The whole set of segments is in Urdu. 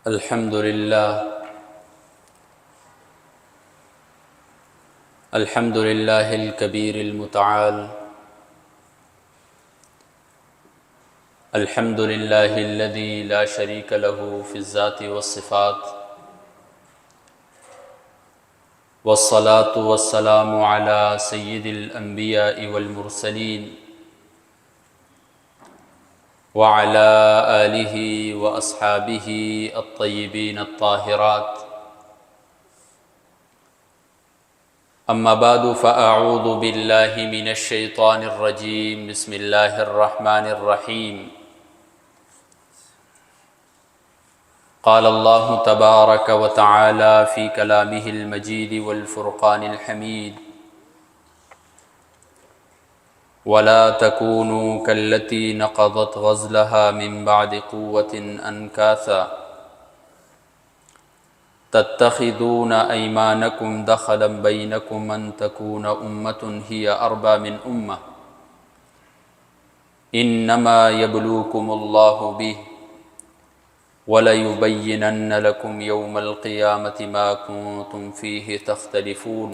الحمد لله الحمد لله الكبير المتعال. الحمد لله الذي لا شريك له في الذات والصفات، والصلاة والسلام على سيد الأنبياء والمرسلين وعلى آله وأصحابه الطيبين الطاهرات. أما بعد فأعوذ بالله من الشيطان الرجيم. بسم الله الرحمن الرحيم. قال الله تبارك وتعالى في كلامه المجيد والفرقان الحميد: ولا تكونوا كالتي نقضت غزلها من بعد قوة أنكاثا تتخذون أيمانكم دخلا بينكم أن تكون أمة هي أربى من أمة إنما يبلوكم الله به وليبينن لكم يوم القيامة ما كنتم فيه تختلفون.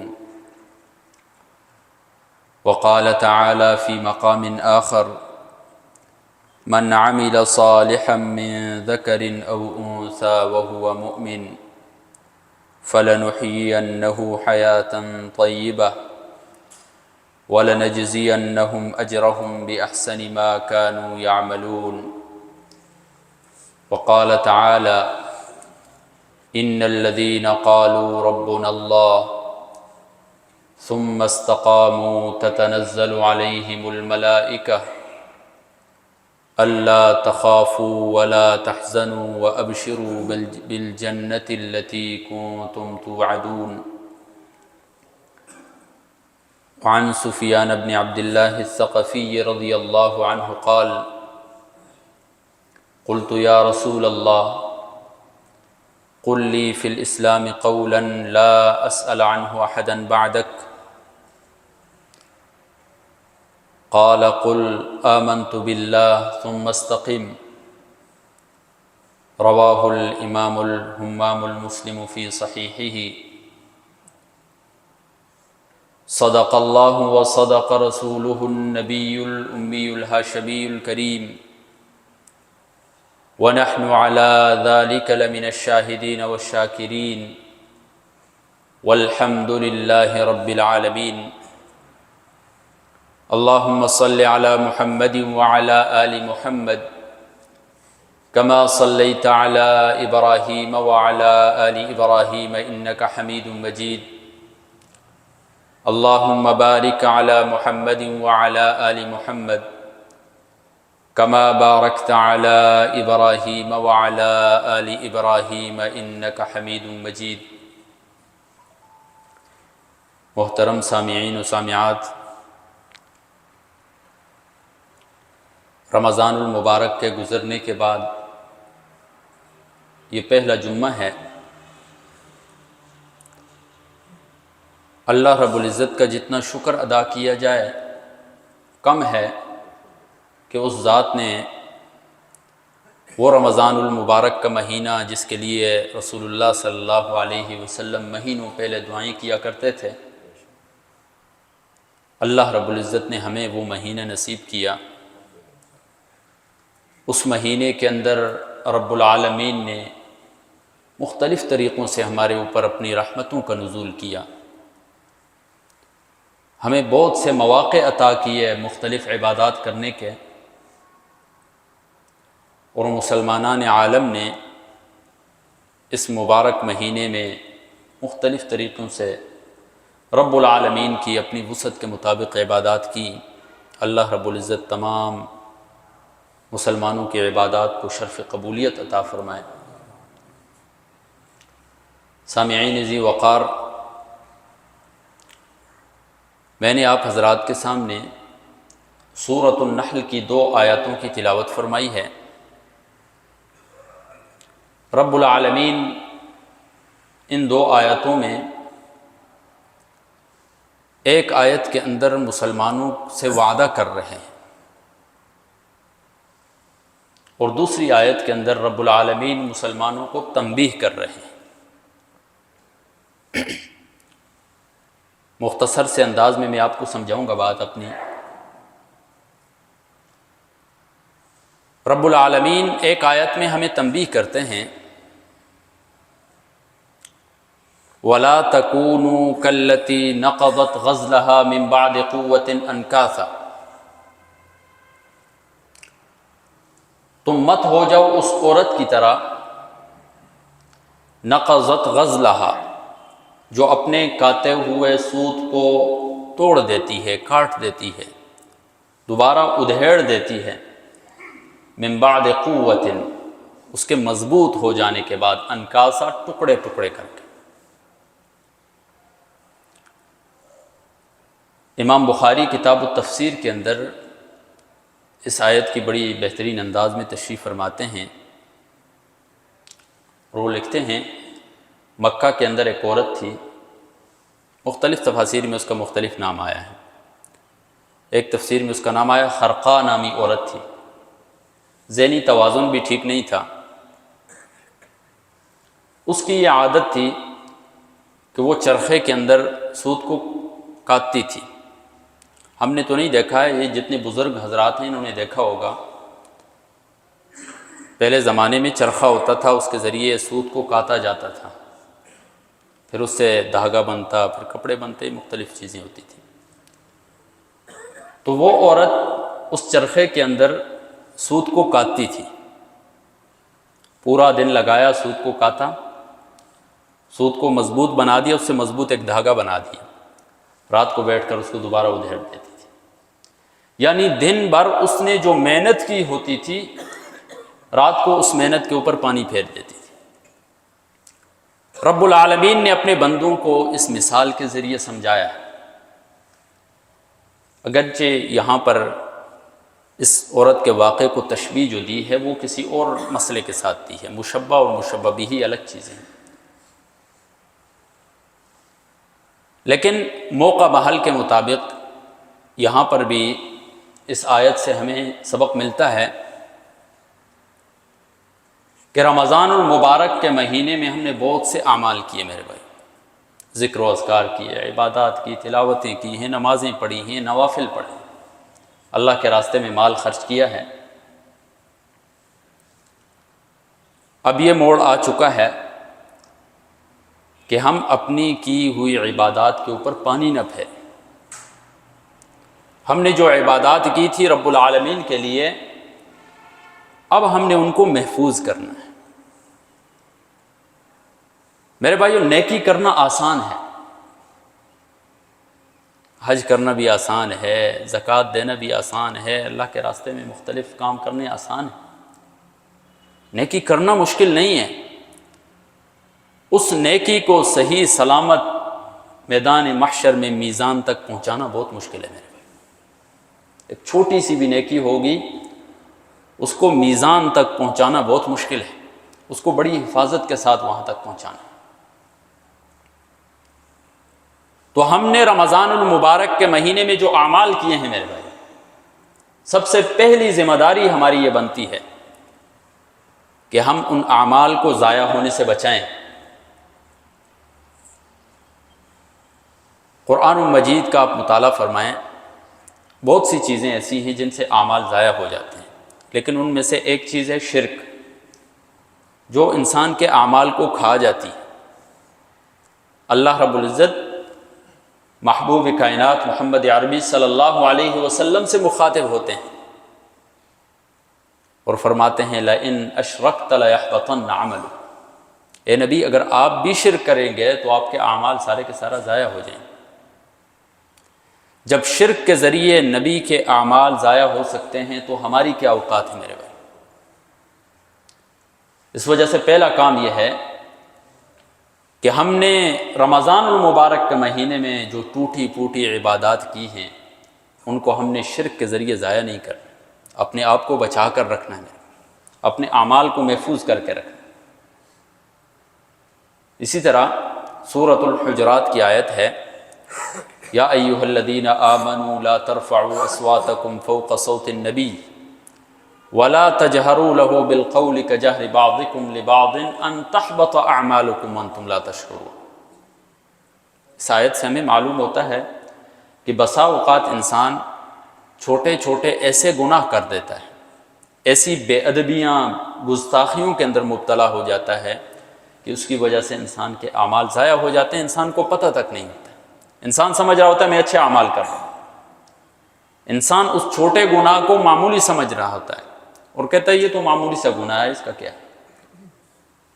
وقال تعالى في مقام آخر: من عمل صالحا من ذكر أو أنثى وهو مؤمن فلنحيينه حياة طيبة ولنجزينهم أجرهم بأحسن ما كانوا يعملون. وقال تعالى: إن الذين قالوا ربنا الله ثم استقاموا تتنزل عليهم الملائكة ألا تخافوا ولا تحزنوا وأبشروا بالجنة التي كنتم توعدون. وعن سفيان بن عبد الله الثقفي رضي الله عنه قال: قلت يا رسول الله قل لي في الإسلام قولا لا أسأل عنه أحدا بعدك. قال: قل آمنت بالله ثم استقم. رواه الإمام الهمام المسلم في صحيحه. صدق الله وصدق رسوله النبي الأمي الهاشمي الكريم، ونحن على ذلك لمن الشاهدين والشاكرين، والحمد لله رب العالمين. اللهم صل على محمد وعلى آل محمد كما صليت على إبراهيم وعلى آل إبراهيم إنك حميد مجيد. اللهم بارك على محمد وعلى آل محمد كما باركت على إبراهيم وعلى آل إبراهيم إنك حميد مجيد. محترم سامعین و سامعات، رمضان المبارک کے گزرنے کے بعد یہ پہلا جمعہ ہے۔ اللہ رب العزت کا جتنا شکر ادا کیا جائے کم ہے کہ اس ذات نے وہ رمضان المبارک کا مہینہ جس کے لیے رسول اللہ صلی اللہ علیہ وسلم مہینوں پہلے دعائیں کیا کرتے تھے، اللہ رب العزت نے ہمیں وہ مہینہ نصیب کیا۔ اس مہینے کے اندر رب العالمین نے مختلف طریقوں سے ہمارے اوپر اپنی رحمتوں کا نزول کیا، ہمیں بہت سے مواقع عطا کیے مختلف عبادات کرنے کے، اور مسلمانان عالم نے اس مبارک مہینے میں مختلف طریقوں سے رب العالمین کی اپنی وسعت کے مطابق عبادات کی۔ اللہ رب العزت تمام مسلمانوں کی عبادات کو شرف قبولیت عطا فرمائے۔ سامعین ذی وقار، میں نے آپ حضرات کے سامنے سورۃ النحل کی 2 آیاتوں کی تلاوت فرمائی ہے۔ رب العالمین ان 2 آیاتوں میں ایک آیت کے اندر مسلمانوں سے وعدہ کر رہے ہیں، اور دوسری آیت کے اندر رب العالمین مسلمانوں کو تنبیہ کر رہے ہیں۔ مختصر سے انداز میں آپ کو سمجھاؤں گا بات اپنی۔ رب العالمین ایک آیت میں ہمیں تنبیہ کرتے ہیں وَلَا تَكُونُوا كَالَّتِي نَقَضَتْ غَزْلَهَا مِن بَعْدِ قُوَّةٍ أَنْكَاثًا، تم مت ہو جاؤ اس عورت کی طرح نقضت غزلها، جو اپنے کاتے ہوئے سوت کو توڑ دیتی ہے، کاٹ دیتی ہے، دوبارہ ادھیڑ دیتی ہے، من بعد قوت، اس کے مضبوط ہو جانے کے بعد، انکاسا، ٹکڑے ٹکڑے کر کے۔ امام بخاری کتاب التفسیر کے اندر اس آیت کی بڑی بہترین انداز میں تشریح فرماتے ہیں، اور وہ لکھتے ہیں مکہ کے اندر ایک عورت تھی، مختلف تفاسیر میں اس کا مختلف نام آیا ہے۔ ایک تفسیر میں اس کا نام آیا خرقہ نامی عورت تھی، ذہنی توازن بھی ٹھیک نہیں تھا۔ اس کی یہ عادت تھی کہ وہ چرخے کے اندر سوت کو کاٹتی تھی۔ ہم نے تو نہیں دیکھا ہے، یہ جتنے بزرگ حضرات ہیں انہوں نے دیکھا ہوگا، پہلے زمانے میں چرخہ ہوتا تھا، اس کے ذریعے سوت کو کاتا جاتا تھا، پھر اس سے دھاگا بنتا، پھر کپڑے بنتے، مختلف چیزیں ہوتی تھیں۔ تو وہ عورت اس چرخے کے اندر سوت کو کاٹتی تھی، پورا دن لگایا، سوت کو کاتا، سوت کو مضبوط بنا دیا، اس سے مضبوط ایک دھاگا بنا دیا، رات کو بیٹھ کر اس کو دوبارہ ادھیڑ دیتی تھی۔ یعنی دن بھر اس نے جو محنت کی ہوتی تھی، رات کو اس محنت کے اوپر پانی پھیر دیتی تھی۔ رب العالمین نے اپنے بندوں کو اس مثال کے ذریعے سمجھایا ہے۔ اگرچہ یہاں پر اس عورت کے واقعے کو تشبیہ جو دی ہے وہ کسی اور مسئلے کے ساتھ دی ہے، مشبہ اور مشبہ بھی الگ چیزیں ہیں، لیکن موقع محل کے مطابق یہاں پر بھی اس آیت سے ہمیں سبق ملتا ہے کہ رمضان المبارک کے مہینے میں ہم نے بہت سے اعمال کیے میرے بھائی، ذکر و اذکار کیے، عبادات کی، تلاوتیں کی ہیں، نمازیں پڑھی ہیں، نوافل پڑھے، اللہ کے راستے میں مال خرچ کیا ہے۔ اب یہ موڑ آ چکا ہے کہ ہم اپنی کی ہوئی عبادات کے اوپر پانی نہ پھیریں۔ ہم نے جو عبادات کی تھی رب العالمین کے لیے، اب ہم نے ان کو محفوظ کرنا ہے۔ میرے بھائیو، نیکی کرنا آسان ہے، حج کرنا بھی آسان ہے، زکوٰۃ دینا بھی آسان ہے، اللہ کے راستے میں مختلف کام کرنے آسان ہے، نیکی کرنا مشکل نہیں ہے۔ اس نیکی کو صحیح سلامت میدان محشر میں میزان تک پہنچانا بہت مشکل ہے میرے بھائی۔ ایک چھوٹی سی بھی نیکی ہوگی، اس کو میزان تک پہنچانا بہت مشکل ہے، اس کو بڑی حفاظت کے ساتھ وہاں تک پہنچانا ہے۔ تو ہم نے رمضان المبارک کے مہینے میں جو اعمال کیے ہیں میرے بھائی، سب سے پہلی ذمہ داری ہماری یہ بنتی ہے کہ ہم ان اعمال کو ضائع ہونے سے بچائیں۔ قرآن مجید کا آپ مطالعہ فرمائیں، بہت سی چیزیں ایسی ہیں جن سے اعمال ضائع ہو جاتے ہیں، لیکن ان میں سے ایک چیز ہے شرک، جو انسان کے اعمال کو کھا جاتی ہے۔ اللہ رب العزت محبوب کائنات محمد عربی صلی اللہ علیہ وسلم سے مخاطب ہوتے ہیں اور فرماتے ہیں لئن اشرکت لیحبطن عملک، اے نبی اگر آپ بھی شرک کریں گے تو آپ کے اعمال سارے کے سارا ضائع ہو جائیں گے۔ جب شرک کے ذریعے نبی کے اعمال ضائع ہو سکتے ہیں تو ہماری کیا اوقات ہے میرے بھائی۔ اس وجہ سے پہلا کام یہ ہے کہ ہم نے رمضان المبارک کے مہینے میں جو ٹوٹی پوٹی عبادات کی ہیں ان کو ہم نے شرک کے ذریعے ضائع نہیں کرنا، اپنے آپ کو بچا کر رکھنا ہے، اپنے اعمال کو محفوظ کر کے رکھنا۔ اسی طرح سورۃ الحجرات کی آیت ہے یا ایھا الذین آمنوا لا ترفعوا اصواتکم فوق صوت النبی، ولا تجهروا له بالقول كجهر بعضكم لبعض ان تحبط اعمالكم وانتم لا تشعرون۔ اس آیت سے ہمیں معلوم ہوتا ہے کہ بسا اوقات انسان چھوٹے چھوٹے ایسے گناہ کر دیتا ہے، ایسی بے ادبیاں گستاخیوں کے اندر مبتلا ہو جاتا ہے کہ اس کی وجہ سے انسان کے اعمال ضائع ہو جاتے ہیں، انسان کو پتہ تک نہیں ہوتا۔ انسان سمجھ رہا ہوتا ہے میں اچھے اعمال کر رہا ہوں، انسان اس چھوٹے گناہ کو معمولی سمجھ رہا ہوتا ہے اور کہتا ہے یہ تو معمولی سا گناہ ہے، اس کا کیا ہے،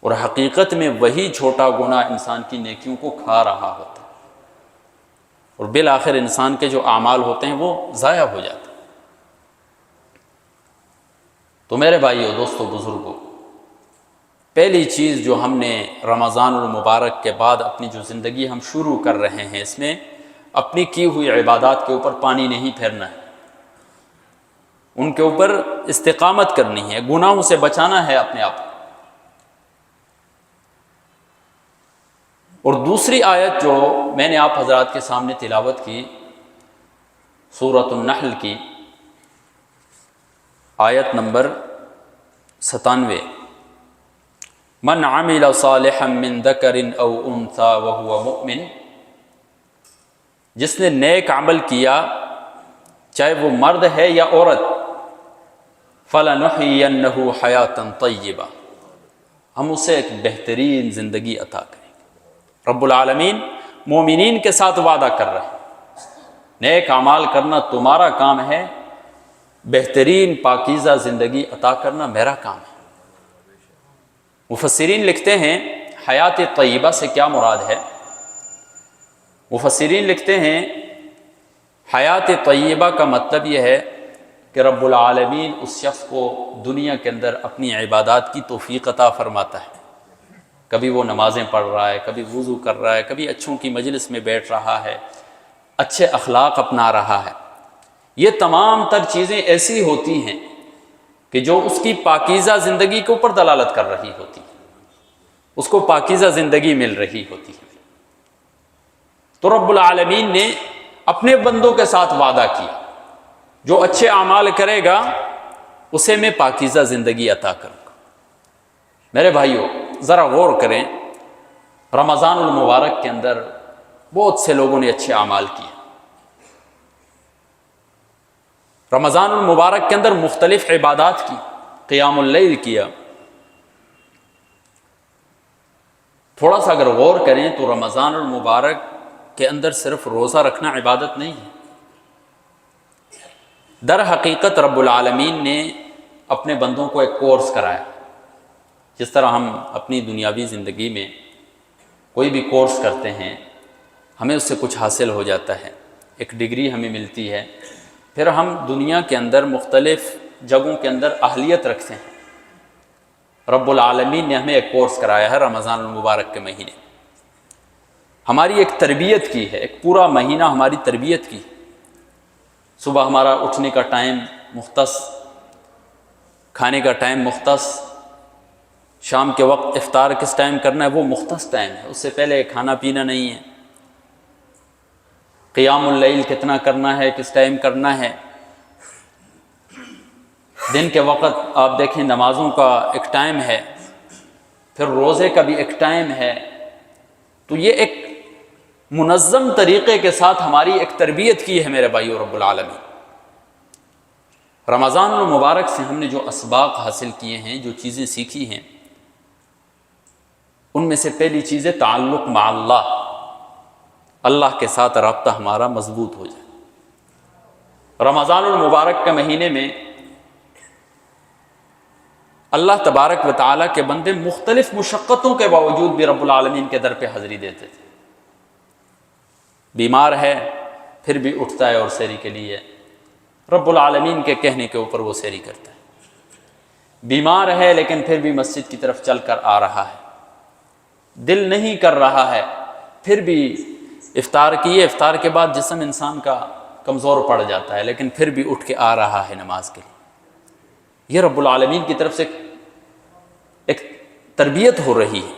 اور حقیقت میں وہی چھوٹا گناہ انسان کی نیکیوں کو کھا رہا ہوتا ہے اور بالآخر انسان کے جو اعمال ہوتے ہیں وہ ضائع ہو جاتے ہیں۔ تو میرے بھائیو، دوستو، بزرگوں، پہلی چیز جو ہم نے رمضان المبارک کے بعد اپنی جو زندگی ہم شروع کر رہے ہیں، اس میں اپنی کی ہوئی عبادات کے اوپر پانی نہیں پھیرنا ہے، ان کے اوپر استقامت کرنی ہے، گناہوں سے بچانا ہے اپنے آپ کو۔ اور دوسری آیت جو میں نے آپ حضرات کے سامنے تلاوت کی، سورۃ النحل کی آیت نمبر 97، من عمل صالحا من ذکر او انثی وهو مؤمن، جس نے نیک عمل کیا چاہے وہ مرد ہے یا عورت، فَلَنُحْيِيَنَّهُ حَيَاةً طَيِّبَةً، ہم اسے ایک بہترین زندگی عطا کریں گے۔ رب العالمین مومنین کے ساتھ وعدہ کر رہے ہیں، نیک اعمال کرنا تمہارا کام ہے، بہترین پاکیزہ زندگی عطا کرنا میرا کام ہے۔ مفسرین لکھتے ہیں حیات طیبہ سے کیا مراد ہے؟ مفسرین لکھتے ہیں حیات طیبہ کا مطلب یہ ہے کہ رب العالمین اس شخص کو دنیا کے اندر اپنی عبادات کی توفیق عطا فرماتا ہے، کبھی وہ نمازیں پڑھ رہا ہے، کبھی وضو کر رہا ہے، کبھی اچھوں کی مجلس میں بیٹھ رہا ہے، اچھے اخلاق اپنا رہا ہے۔ یہ تمام تر چیزیں ایسی ہوتی ہیں کہ جو اس کی پاکیزہ زندگی کے اوپر دلالت کر رہی ہوتی ہے، اس کو پاکیزہ زندگی مل رہی ہوتی ہے۔ تو رب العالمین نے اپنے بندوں کے ساتھ وعدہ کیا، جو اچھے اعمال کرے گا اسے میں پاکیزہ زندگی عطا کروں گا۔ میرے بھائیو، ذرا غور کریں، رمضان المبارک کے اندر بہت سے لوگوں نے اچھے اعمال کیے۔ رمضان المبارک کے اندر مختلف عبادات کی، قیام اللیل کیا۔ تھوڑا سا اگر غور کریں تو رمضان المبارک کے اندر صرف روزہ رکھنا عبادت نہیں ہے، در حقیقت رب العالمین نے اپنے بندوں کو ایک کورس کرایا۔ جس طرح ہم اپنی دنیاوی زندگی میں کوئی بھی کورس کرتے ہیں، ہمیں اس سے کچھ حاصل ہو جاتا ہے، ایک ڈگری ہمیں ملتی ہے، پھر ہم دنیا کے اندر مختلف جگہوں کے اندر اہلیت رکھتے ہیں۔ رب العالمین نے ہمیں ایک کورس کرایا ہے رمضان المبارک کے مہینے، ہماری ایک تربیت کی ہے، ایک پورا مہینہ ہماری تربیت کی۔ صبح ہمارا اٹھنے کا ٹائم مختص، کھانے کا ٹائم مختص، شام کے وقت افطار کس ٹائم کرنا ہے وہ مختص ٹائم ہے، اس سے پہلے کھانا پینا نہیں ہے۔ قیام اللیل کتنا کرنا ہے، کس ٹائم کرنا ہے۔ دن کے وقت آپ دیکھیں نمازوں کا ایک ٹائم ہے، پھر روزے کا بھی ایک ٹائم ہے۔ تو یہ ایک منظم طریقے کے ساتھ ہماری ایک تربیت کی ہے میرے بھائیو رب العالمین۔ رمضان المبارک سے ہم نے جو اسباق حاصل کیے ہیں، جو چیزیں سیکھی ہیں، ان میں سے پہلی چیز ہے تعلق مع اللہ، اللہ کے ساتھ رابطہ ہمارا مضبوط ہو جائے۔ رمضان المبارک کے مہینے میں اللہ تبارک و تعالیٰ کے بندے مختلف مشقتوں کے باوجود بھی رب العالمین کے در پہ حاضری دیتے تھے۔ بیمار ہے پھر بھی اٹھتا ہے اور سحری کے لیے رب العالمین کے کہنے کے اوپر وہ سحری کرتا ہے۔ بیمار ہے لیکن پھر بھی مسجد کی طرف چل کر آ رہا ہے، دل نہیں کر رہا ہے پھر بھی افطار کیے، افطار کے بعد جسم انسان کا کمزور پڑ جاتا ہے لیکن پھر بھی اٹھ کے آ رہا ہے نماز کے لیے۔ یہ رب العالمین کی طرف سے ایک تربیت ہو رہی ہے،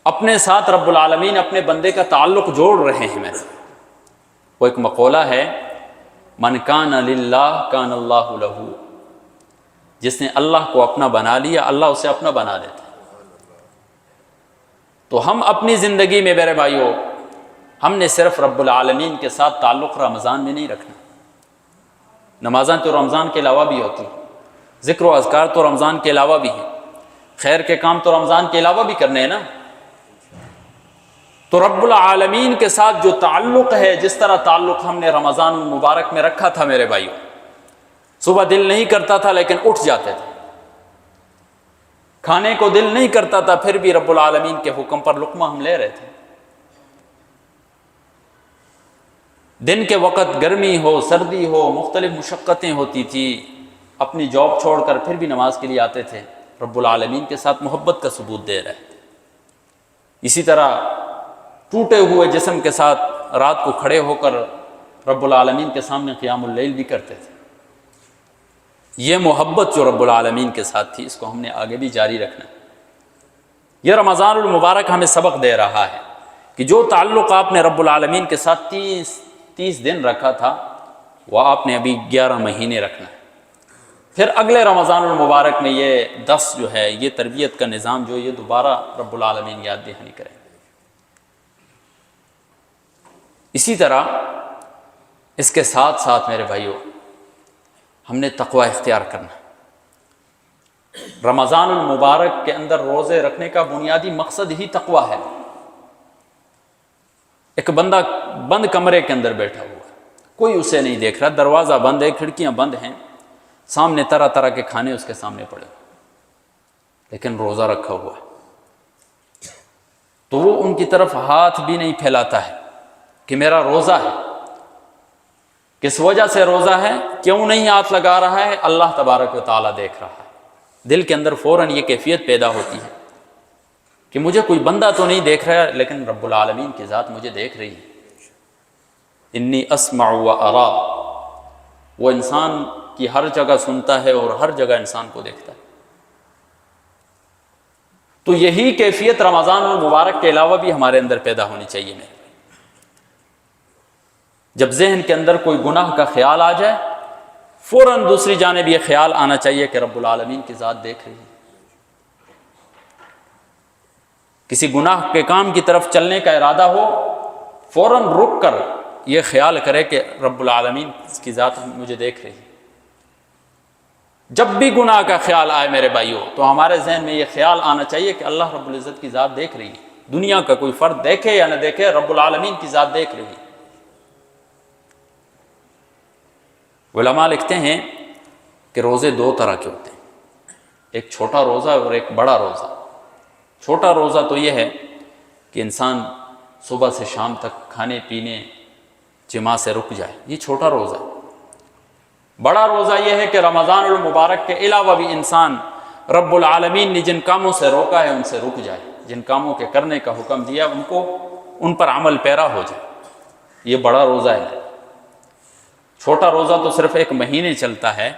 اپنے ساتھ رب العالمین اپنے بندے کا تعلق جوڑ رہے ہیں۔ میرے وہ ایک مقولہ ہے، من کان للہ کان اللہ لہ، جس نے اللہ کو اپنا بنا لیا اللہ اسے اپنا بنا دیتا ہے۔ تو ہم اپنی زندگی میں میرے بھائیوں ہم نے صرف رب العالمین کے ساتھ تعلق رمضان میں نہیں رکھنا، نمازیں تو رمضان کے علاوہ بھی ہوتی ہیں، ذکر و اذکار تو رمضان کے علاوہ بھی ہیں، خیر کے کام تو رمضان کے علاوہ بھی کرنے ہیں نا۔ تو رب العالمین کے ساتھ جو تعلق ہے، جس طرح تعلق ہم نے رمضان المبارک میں رکھا تھا میرے بھائیوں، صبح دل نہیں کرتا تھا لیکن اٹھ جاتے تھے، کھانے کو دل نہیں کرتا تھا پھر بھی رب العالمین کے حکم پر لقمہ ہم لے رہے تھے، دن کے وقت گرمی ہو سردی ہو مختلف مشقتیں ہوتی تھی، اپنی جاب چھوڑ کر پھر بھی نماز کے لیے آتے تھے، رب العالمین کے ساتھ محبت کا ثبوت دے رہے تھے۔ اسی طرح ٹوٹے ہوئے جسم کے ساتھ رات کو کھڑے ہو کر رب العالمین کے سامنے قیام اللیل بھی کرتے تھے۔ یہ محبت جو رب العالمین کے ساتھ تھی اس کو ہم نے آگے بھی جاری رکھنا ہے۔ یہ رمضان المبارک ہمیں سبق دے رہا ہے کہ جو تعلق آپ نے رب العالمین کے ساتھ 30 دن رکھا تھا وہ آپ نے ابھی 11 مہینے رکھنا ہے، پھر اگلے رمضان المبارک میں یہ 10 جو ہے یہ تربیت کا نظام جو یہ دوبارہ رب العالمین یاد دہانی کریں گے۔ اسی طرح اس کے ساتھ ساتھ میرے بھائیوں ہم نے تقوی اختیار کرنا۔ رمضان المبارک کے اندر روزے رکھنے کا بنیادی مقصد ہی تقوی ہے۔ ایک بندہ بند کمرے کے اندر بیٹھا ہوا ہے، کوئی اسے نہیں دیکھ رہا، دروازہ بند ہے، کھڑکیاں بند ہیں، سامنے طرح طرح کے کھانے اس کے سامنے پڑے، لیکن روزہ رکھا ہوا ہے، تو وہ ان کی طرف ہاتھ بھی نہیں پھیلاتا ہے کہ میرا روزہ ہے۔ کس وجہ سے روزہ ہے، کیوں نہیں ہاتھ لگا رہا ہے؟ اللہ تبارک و تعالیٰ دیکھ رہا ہے۔ دل کے اندر فوراً یہ کیفیت پیدا ہوتی ہے کہ مجھے کوئی بندہ تو نہیں دیکھ رہا لیکن رب العالمین کی ذات مجھے دیکھ رہی ہے۔ انی اسمع و ارا، وہ انسان کی ہر جگہ سنتا ہے اور ہر جگہ انسان کو دیکھتا ہے۔ تو یہی کیفیت رمضان المبارک کے علاوہ بھی ہمارے اندر پیدا ہونی چاہیے۔ میرے جب ذہن کے اندر کوئی گناہ کا خیال آ جائے فوراً دوسری جانب یہ خیال آنا چاہیے کہ رب العالمین کی ذات دیکھ رہی ہے۔ کسی گناہ کے کام کی طرف چلنے کا ارادہ ہو فوراً رک کر یہ خیال کرے کہ رب العالمین کی ذات مجھے دیکھ رہی ہے۔ جب بھی گناہ کا خیال آئے میرے بھائیوں تو ہمارے ذہن میں یہ خیال آنا چاہیے کہ اللہ رب العزت کی ذات دیکھ رہی ہے، دنیا کا کوئی فرد دیکھے یا نہ دیکھے رب العالمین کی ذات دیکھ رہی ہے۔ علماء لکھتے ہیں کہ روزے 2 طرح کے ہوتے ہیں، ایک چھوٹا روزہ اور ایک بڑا روزہ۔ چھوٹا روزہ تو یہ ہے کہ انسان صبح سے شام تک کھانے پینے جماع سے رک جائے، یہ چھوٹا روزہ ہے۔ بڑا روزہ یہ ہے کہ رمضان المبارک کے علاوہ بھی انسان رب العالمین نے جن کاموں سے روکا ہے ان سے رک جائے، جن کاموں کے کرنے کا حکم دیا ان پر عمل پیرا ہو جائے، یہ بڑا روزہ ہے۔ چھوٹا روزہ تو صرف 1 مہینے چلتا ہے،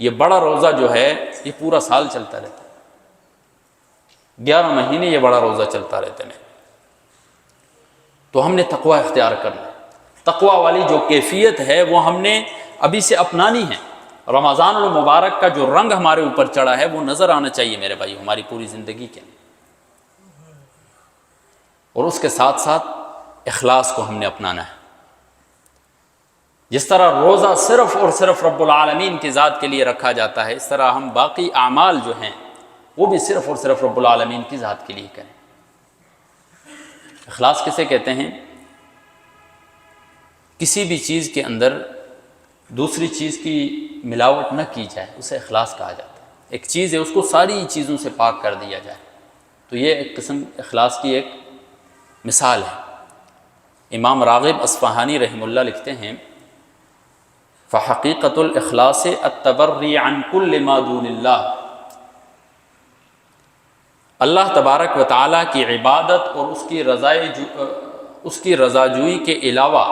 یہ بڑا روزہ جو ہے یہ پورا سال چلتا رہتا ہے، 11 مہینے یہ بڑا روزہ چلتا رہتا ہے۔ تو ہم نے تقوی اختیار کرنا ہے، تقوی والی جو کیفیت ہے وہ ہم نے ابھی سے اپنانی ہے۔ رمضان المبارک کا جو رنگ ہمارے اوپر چڑھا ہے وہ نظر آنا چاہیے میرے بھائی ہماری پوری زندگی کے اندر، اور اس کے ساتھ ساتھ اخلاص کو ہم نے اپنانا ہے۔ جس طرح روزہ صرف اور صرف رب العالمین کی ذات کے لیے رکھا جاتا ہے، اس طرح ہم باقی اعمال جو ہیں وہ بھی صرف اور صرف رب العالمین کی ذات کے لیے کریں۔ اخلاص کسے کہتے ہیں؟ کسی بھی چیز کے اندر دوسری چیز کی ملاوٹ نہ کی جائے، اسے اخلاص کہا جاتا ہے۔ ایک چیز ہے اس کو ساری چیزوں سے پاک کر دیا جائے، تو یہ ایک قسم اخلاص کی ایک مثال ہے۔ امام راغب اصفہانی رحمہ اللہ لکھتے ہیں فحقیقت الاخلاص التبری عن کل ما دون اللہ، اللہ تبارک و تعالیٰ کی عبادت اور اس کی رضاجوئی کے علاوہ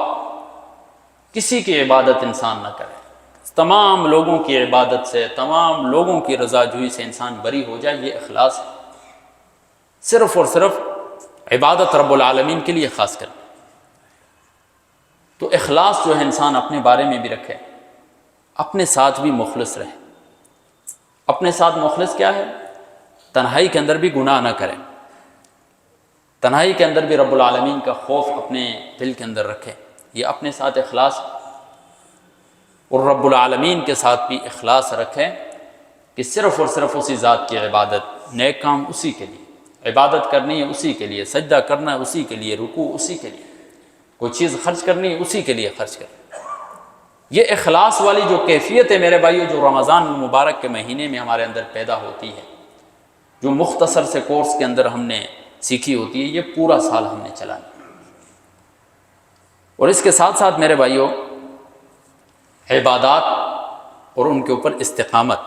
کسی کی عبادت انسان نہ کرے، تمام لوگوں کی عبادت سے تمام لوگوں کی رضاجوئی سے انسان بری ہو جائے، یہ اخلاص ہے۔ صرف اور صرف عبادت رب العالمین کے لیے خاص کر، تو اخلاص جو ہے انسان اپنے بارے میں بھی رکھے، اپنے ساتھ بھی مخلص رہے۔ اپنے ساتھ مخلص کیا ہے؟ تنہائی کے اندر بھی گناہ نہ کریں، تنہائی کے اندر بھی رب العالمین کا خوف اپنے دل کے اندر رکھیں، یہ اپنے ساتھ اخلاص، اور رب العالمین کے ساتھ بھی اخلاص رکھیں کہ صرف اور صرف اسی ذات کی عبادت، نیک کام اسی کے لیے، عبادت کرنی ہے اسی کے لیے، سجدہ کرنا ہے اسی کے لیے، رکوع اسی کے لیے، کوئی چیز خرچ کرنی ہے اسی کے لیے خرچ کریں۔ یہ اخلاص والی جو کیفیت ہے میرے بھائیو، جو رمضان المبارک کے مہینے میں ہمارے اندر پیدا ہوتی ہے، جو مختصر سے کورس کے اندر ہم نے سیکھی ہوتی ہے، یہ پورا سال ہم نے چلانی۔ اور اس کے ساتھ ساتھ میرے بھائیو، عبادات اور ان کے اوپر استقامت،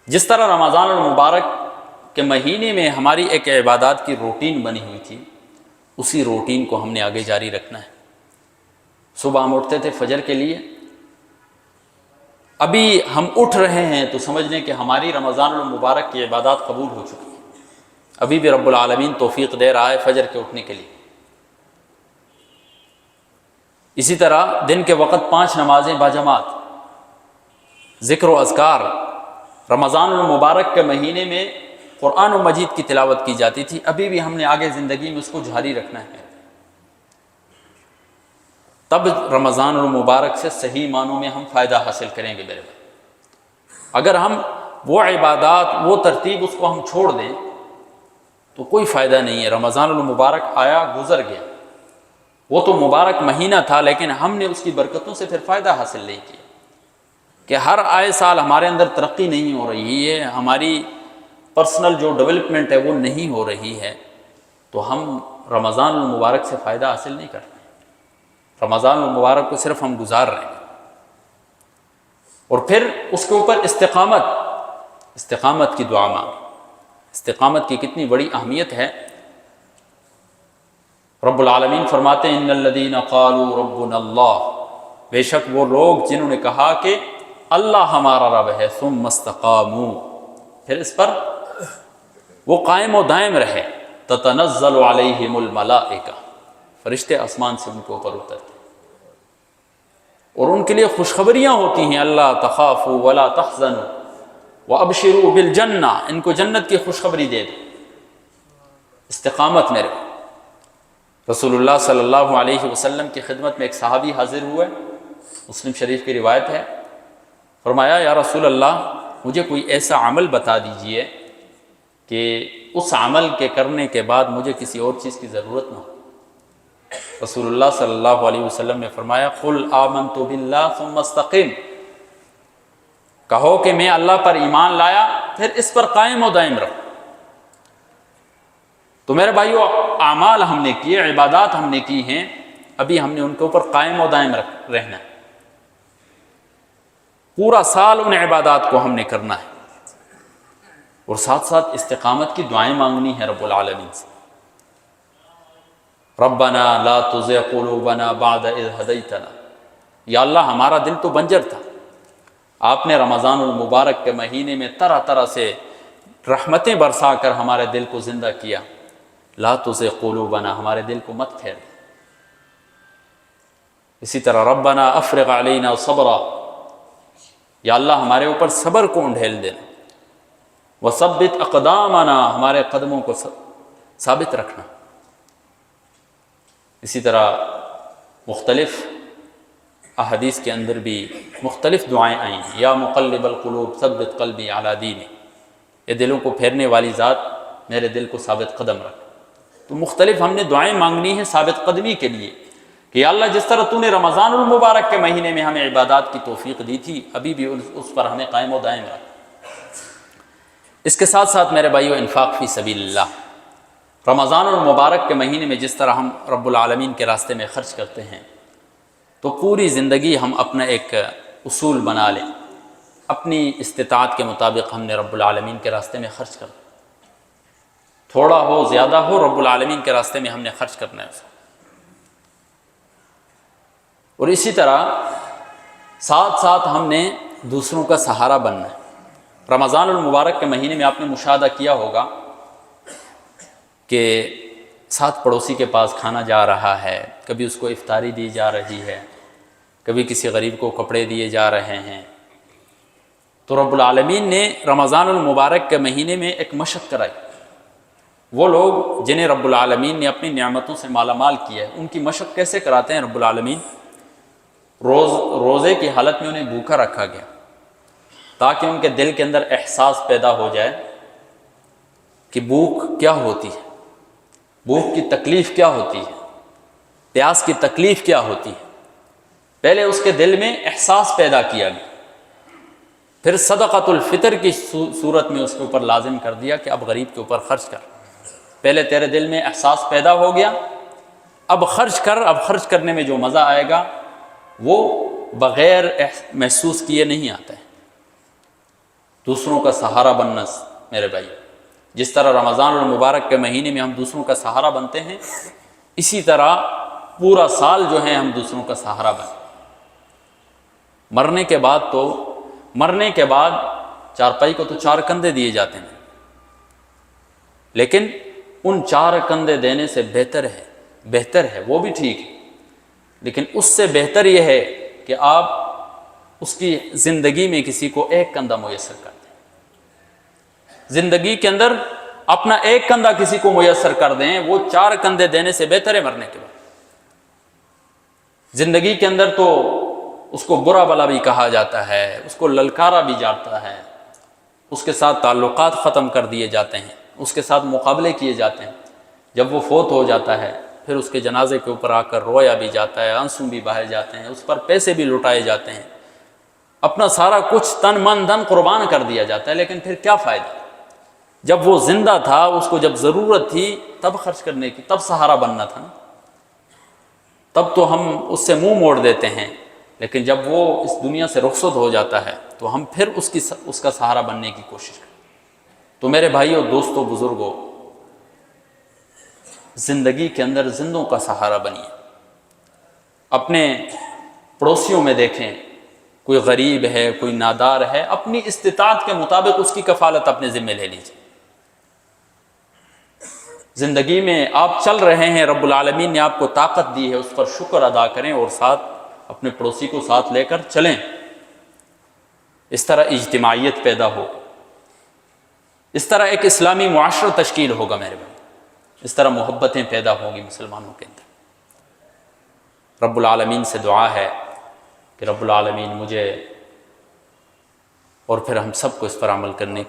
جس طرح رمضان المبارک کے مہینے میں ہماری ایک عبادات کی روٹین بنی ہوئی تھی، اسی روٹین کو ہم نے آگے جاری رکھنا ہے۔ صبح ہم اٹھتے تھے فجر کے لیے، ابھی ہم اٹھ رہے ہیں تو سمجھ لیں کہ ہماری رمضان المبارک کی عبادات قبول ہو چکی ہیں، ابھی بھی رب العالمین توفیق دے رہا ہے فجر کے اٹھنے کے لیے۔ اسی طرح دن کے وقت 5 نمازیں باجماعت، ذکر و اذکار، رمضان المبارک کے مہینے میں قرآن و مجید کی تلاوت کی جاتی تھی، ابھی بھی ہم نے آگے زندگی میں اس کو جاری رکھنا ہے، تب رمضان المبارک سے صحیح معنوں میں ہم فائدہ حاصل کریں گے میرے بھائی۔ اگر ہم وہ عبادات، وہ ترتیب اس کو ہم چھوڑ دیں تو کوئی فائدہ نہیں ہے۔ رمضان المبارک آیا گزر گیا، وہ تو مبارک مہینہ تھا، لیکن ہم نے اس کی برکتوں سے پھر فائدہ حاصل نہیں کیا، کہ ہر آئے سال ہمارے اندر ترقی نہیں ہو رہی ہے، ہماری پرسنل جو ڈیولپمنٹ ہے وہ نہیں ہو رہی ہے، تو ہم رمضان المبارک سے فائدہ حاصل نہیں کرتے۔ رمضان المبارک کو صرف ہم گزار رہے ہیں۔ اور پھر اس کے اوپر استقامت کی دعا مانگ، استقامت کی کتنی بڑی اہمیت ہے۔ رب العالمین فرماتے ہیں ان الذین قالوا ربنا اللہ، بے شک وہ لوگ جنہوں نے کہا کہ اللہ ہمارا رب ہے، ثم استقاموا، پھر اس پر وہ قائم و دائم رہے، تتنزل علیہم الملائکہ، فرشتے آسمان سے ان کے اوپر اترتے اور ان کے لیے خوشخبریاں ہوتی ہیں، اللہ تخافوا ولا تحزنوا وابشروا بالجنہ، ان کو جنت کی خوشخبری دے دو۔ استقامت میرے، رسول اللہ صلی اللہ علیہ وسلم کی خدمت میں ایک صحابی حاضر ہوئے، مسلم شریف کی روایت ہے، فرمایا یا رسول اللہ مجھے کوئی ایسا عمل بتا دیجئے کہ اس عمل کے کرنے کے بعد مجھے کسی اور چیز کی ضرورت نہ ہو۔ رسول اللہ صلی اللہ علیہ وسلم نے فرمایا قل آمنت باللہ ثم استقم، کہو کہ میں اللہ پر ایمان لایا، پھر اس پر قائم و دائم رہو۔ تو میرے بھائیو، اعمال ہم نے کیے، عبادات ہم نے کی ہیں، ابھی ہم نے ان کے اوپر قائم و دائم رہنا ہے، پورا سال ان عبادات کو ہم نے کرنا ہے، اور ساتھ ساتھ استقامت کی دعائیں مانگنی ہے رب العالمین سے۔ ربنا لا تزغ قلوبنا بعد اذ ہدیتنا، یا اللہ ہمارا دل تو بنجر تھا، آپ نے رمضان المبارک کے مہینے میں طرح طرح سے رحمتیں برسا کر ہمارے دل کو زندہ کیا، لا تزغ قلوبنا، ہمارے دل کو مت پھیر۔ اسی طرح ربنا افرغ علینا صبرا، یا اللہ ہمارے اوپر صبر کو انڈھیل دینا، وثبت اقدامنا، ہمارے قدموں کو ثابت رکھنا۔ اسی طرح مختلف احادیث کے اندر بھی مختلف دعائیں آئیں ہیں، یا مقلب القلوب ثبت قلبی علی دینک، یہ دلوں کو پھیرنے والی ذات میرے دل کو ثابت قدم رکھ۔ تو مختلف ہم نے دعائیں مانگنی ہیں ثابت قدمی کے لیے، کہ یا اللہ جس طرح تو نے رمضان المبارک کے مہینے میں ہمیں عبادات کی توفیق دی تھی، ابھی بھی اس پر ہمیں قائم و دائم رکھ۔ اس کے ساتھ ساتھ میرے بھائیو، انفاق فی سبیل اللہ، رمضان المبارک کے مہینے میں جس طرح ہم رب العالمین کے راستے میں خرچ کرتے ہیں، تو پوری زندگی ہم اپنا ایک اصول بنا لیں، اپنی استطاعت کے مطابق ہم نے رب العالمین کے راستے میں خرچ کرنا، تھوڑا ہو زیادہ ہو، رب العالمین کے راستے میں ہم نے خرچ کرنا ہے اس کو۔ اور اسی طرح ساتھ ساتھ ہم نے دوسروں کا سہارا بننا ہے۔ رمضان المبارک کے مہینے میں آپ نے مشاہدہ کیا ہوگا کہ ساتھ پڑوسی کے پاس کھانا جا رہا ہے، کبھی اس کو افطاری دی جا رہی ہے، کبھی کسی غریب کو کپڑے دیے جا رہے ہیں، تو رب العالمین نے رمضان المبارک کے مہینے میں ایک مشق کرائی. وہ لوگ جنہیں رب العالمین نے اپنی نعمتوں سے مالا مال کیا ہے، ان کی مشق کیسے کراتے ہیں رب العالمین؟ روزے کی حالت میں انہیں بھوکا رکھا گیا تاکہ ان کے دل کے اندر احساس پیدا ہو جائے کہ بھوک کیا ہوتی ہے، بھوک کی تکلیف کیا ہوتی ہے، پیاس کی تکلیف کیا ہوتی ہے. پہلے اس کے دل میں احساس پیدا کیا گیا، پھر صدقۃ الفطر کی صورت میں اس کے اوپر لازم کر دیا کہ اب غریب کے اوپر خرچ کر. پہلے تیرے دل میں احساس پیدا ہو گیا، اب خرچ کر. اب خرچ کرنے میں جو مزہ آئے گا وہ بغیر محسوس کیے نہیں آتا ہے. دوسروں کا سہارا بننا میرے بھائی، جس طرح رمضان المبارک کے مہینے میں ہم دوسروں کا سہارا بنتے ہیں، اسی طرح پورا سال جو ہے ہم دوسروں کا سہارا بنیں. مرنے کے بعد چارپائی کو تو 4 کندھے دیے جاتے ہیں، لیکن ان 4 کندھے دینے سے بہتر ہے وہ بھی ٹھیک ہے، لیکن اس سے بہتر یہ ہے کہ آپ اس کی زندگی میں کسی کو 1 کندھا میسر کر دیں. زندگی کے اندر اپنا 1 کندھا کسی کو میسر کر دیں، وہ 4 کندھے دینے سے بہتر ہے مرنے کے بعد. زندگی کے اندر تو اس کو برا بلا بھی کہا جاتا ہے، اس کو للکارا بھی جاتا ہے، اس کے ساتھ تعلقات ختم کر دیے جاتے ہیں، اس کے ساتھ مقابلے کیے جاتے ہیں. جب وہ فوت ہو جاتا ہے پھر اس کے جنازے کے اوپر آ کر رویا بھی جاتا ہے، آنسو بھی بہائے جاتے ہیں، اس پر پیسے بھی لٹائے جاتے ہیں، اپنا سارا کچھ تن من دھن قربان کر دیا جاتا ہے. لیکن پھر کیا فائدہ؟ جب وہ زندہ تھا، اس کو جب ضرورت تھی تب خرچ کرنے کی، تب سہارا بننا تھا نا. تب تو ہم اس سے منہ موڑ دیتے ہیں، لیکن جب وہ اس دنیا سے رخصت ہو جاتا ہے تو ہم پھر اس کا سہارا بننے کی کوشش کریں. تو میرے بھائیوں، دوستوں، بزرگوں، زندگی کے اندر زندوں کا سہارا بنیے. اپنے پڑوسیوں میں دیکھیں، کوئی غریب ہے، کوئی نادار ہے، اپنی استطاعت کے مطابق اس کی کفالت اپنے ذمہ لے لیجیے. زندگی میں آپ چل رہے ہیں، رب العالمین نے آپ کو طاقت دی ہے، اس پر شکر ادا کریں اور ساتھ اپنے پڑوسی کو ساتھ لے کر چلیں. اس طرح اجتماعیت پیدا ہو، اس طرح ایک اسلامی معاشرہ تشکیل ہوگا میرے بھائی، اس طرح محبتیں پیدا ہوں گی مسلمانوں کے اندر. رب العالمین سے دعا ہے کہ رب العالمین مجھے اور پھر ہم سب کو اس پر عمل کرنے